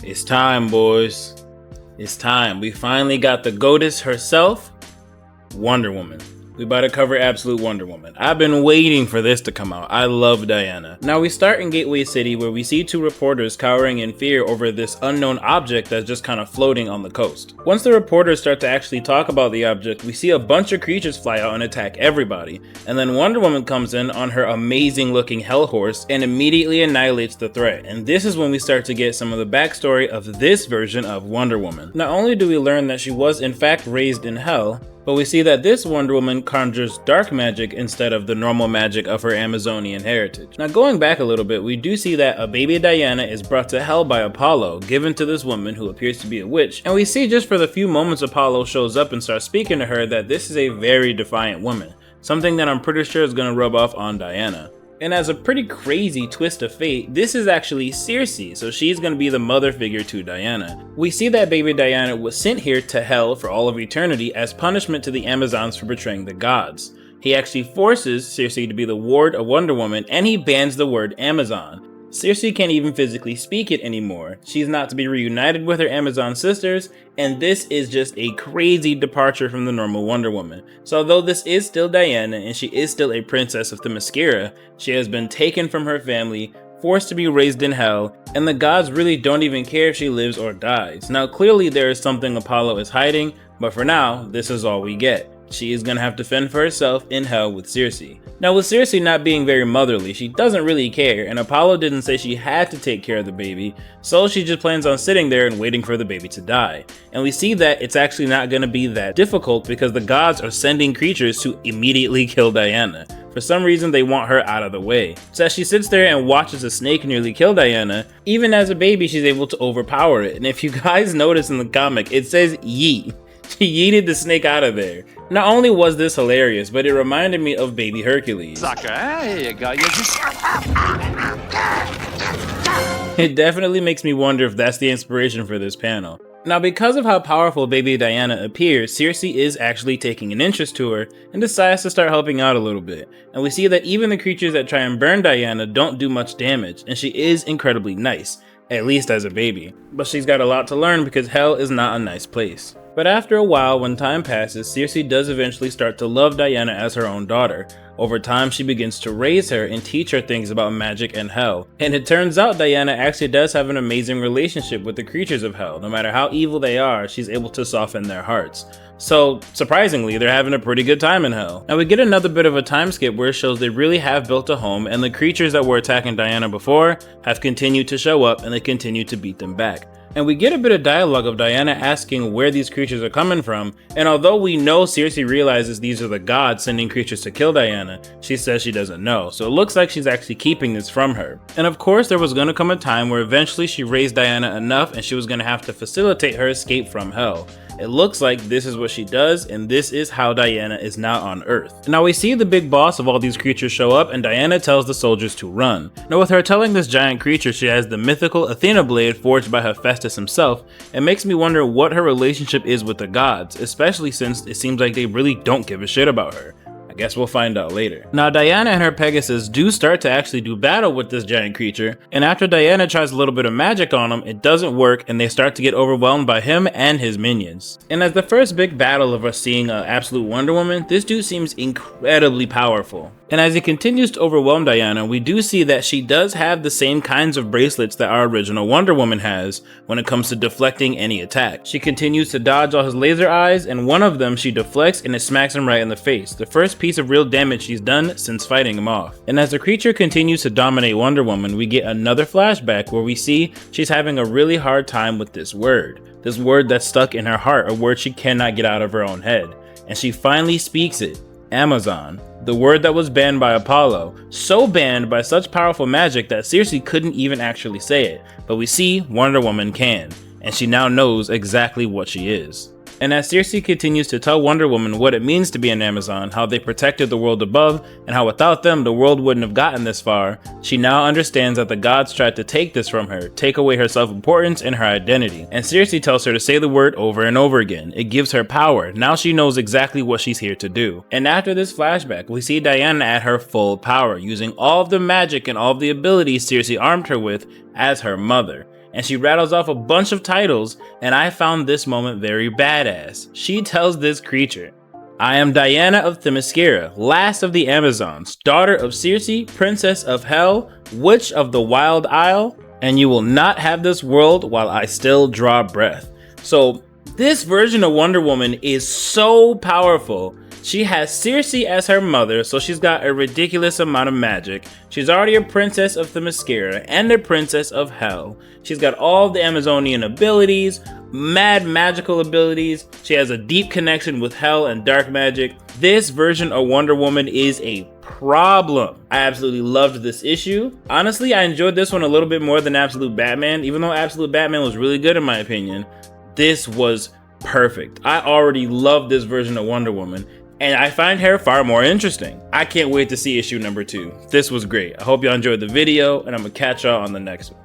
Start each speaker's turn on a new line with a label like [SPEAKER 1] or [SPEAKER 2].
[SPEAKER 1] It's time, boys. It's time. We finally got the goddess herself, Wonder Woman. We about to cover Absolute Wonder Woman. I've been waiting for this to come out. I love Diana. Now we start in Gateway City, where we see two reporters cowering in fear over this unknown object that's just kind of floating on the coast. Once the reporters start to actually talk about the object, we see a bunch of creatures fly out and attack everybody. And then Wonder Woman comes in on her amazing looking Hell Horse and immediately annihilates the threat. And this is when we start to get some of the backstory of this version of Wonder Woman. Not only do we learn that she was in fact raised in Hell, but we see that this Wonder Woman conjures dark magic instead of the normal magic of her Amazonian heritage. Now going back a little bit, we do see that a baby Diana is brought to Hell by Apollo, given to this woman who appears to be a witch, and we see just for the few moments Apollo shows up and starts speaking to her that this is a very defiant woman, something that I'm pretty sure is going to rub off on Diana. And as a pretty crazy twist of fate, this is actually Circe, so she's going to be the mother figure to Diana. We see that baby Diana was sent here to Hell for all of eternity as punishment to the Amazons for betraying the gods. He actually forces Circe to be the ward of Wonder Woman, and he bans the word Amazon. Circe can't even physically speak it anymore. She's not to be reunited with her Amazon sisters, and this is just a crazy departure from the normal Wonder Woman. So although this is still Diana and she is still a princess of Themyscira, she has been taken from her family, forced to be raised in Hell, and the gods really don't even care if she lives or dies. Now clearly there is something Apollo is hiding, but for now, this is all we get. She is gonna have to fend for herself in Hell with Circe. Now with Circe not being very motherly, she doesn't really care, and Apollo didn't say she had to take care of the baby, so she just plans on sitting there and waiting for the baby to die. And we see that it's actually not gonna be that difficult because the gods are sending creatures to immediately kill Diana. For some reason they want her out of the way. So as she sits there and watches a snake nearly kill Diana, even as a baby she's able to overpower it. And if you guys notice in the comic, it says yeet. She yeeted the snake out of there. Not only was this hilarious, but it reminded me of Baby Hercules.
[SPEAKER 2] Sucker, here you go.
[SPEAKER 1] It definitely makes me wonder if that's the inspiration for this panel. Now because of how powerful baby Diana appears, Circe is actually taking an interest to her and decides to start helping out a little bit. And we see that even the creatures that try and burn Diana don't do much damage, and she is incredibly nice, at least as a baby. But she's got a lot to learn because Hell is not a nice place. But after a while, when time passes, Circe does eventually start to love Diana as her own daughter. Over time, she begins to raise her and teach her things about magic and Hell. And it turns out Diana actually does have an amazing relationship with the creatures of Hell. No matter how evil they are, she's able to soften their hearts. So, surprisingly, they're having a pretty good time in Hell. Now we get another bit of a time skip where it shows they really have built a home, and the creatures that were attacking Diana before have continued to show up and they continue to beat them back. And we get a bit of dialogue of Diana asking where these creatures are coming from, and although we know Circe realizes these are the gods sending creatures to kill Diana, she says she doesn't know, so it looks like she's actually keeping this from her. And of course there was gonna come a time where eventually she raised Diana enough and she was gonna have to facilitate her escape from Hell. It looks like this is what she does, and this is how Diana is now on Earth. Now we see the big boss of all these creatures show up, and Diana tells the soldiers to run. Now with her telling this giant creature she has the mythical Athena blade forged by Hephaestus himself, it makes me wonder what her relationship is with the gods, especially since it seems like they really don't give a shit about her. I guess we'll find out later. Now Diana and her Pegasus do start to actually do battle with this giant creature, and after Diana tries a little bit of magic on him, it doesn't work and they start to get overwhelmed by him and his minions. And as the first big battle of us seeing Absolute Wonder Woman, this dude seems incredibly powerful. And as he continues to overwhelm Diana, we do see that she does have the same kinds of bracelets that our original Wonder Woman has when it comes to deflecting any attack. She continues to dodge all his laser eyes, and one of them she deflects and it smacks him right in the face, the first piece of real damage she's done since fighting him off. And as the creature continues to dominate Wonder Woman, we get another flashback where we see she's having a really hard time with this word that's stuck in her heart, a word she cannot get out of her own head. And she finally speaks it, Amazon. The word that was banned by Apollo, so banned by such powerful magic that Circe couldn't even actually say it, but we see Wonder Woman can, and she now knows exactly what she is. And as Circe continues to tell Wonder Woman what it means to be an Amazon, how they protected the world above, and how without them the world wouldn't have gotten this far, she now understands that the gods tried to take this from her, take away her self-importance and her identity. And Circe tells her to say the word over and over again. It gives her power. Now she knows exactly what she's here to do. And after this flashback, we see Diana at her full power, using all of the magic and all of the abilities Circe armed her with as her mother. and she rattles off a bunch of titles, and I found this moment very badass. She tells this creature, "I am Diana of Themyscira, last of the Amazons, daughter of Circe, princess of Hell, witch of the Wild Isle, and you will not have this world while I still draw breath." So this version of Wonder Woman is so powerful. She has Circe as her mother, so she's got a ridiculous amount of magic. She's already a princess of Themyscira and a princess of Hell. She's got all the Amazonian abilities, mad magical abilities. She has a deep connection with Hell and dark magic. This version of Wonder Woman is a problem. I absolutely loved this issue. Honestly, I enjoyed this one a little bit more than Absolute Batman, even though Absolute Batman was really good in my opinion. This was perfect. I already love this version of Wonder Woman, and I find her far more interesting. I can't wait to see issue number 2. This was great. I hope y'all enjoyed the video, and I'm gonna catch y'all on the next one.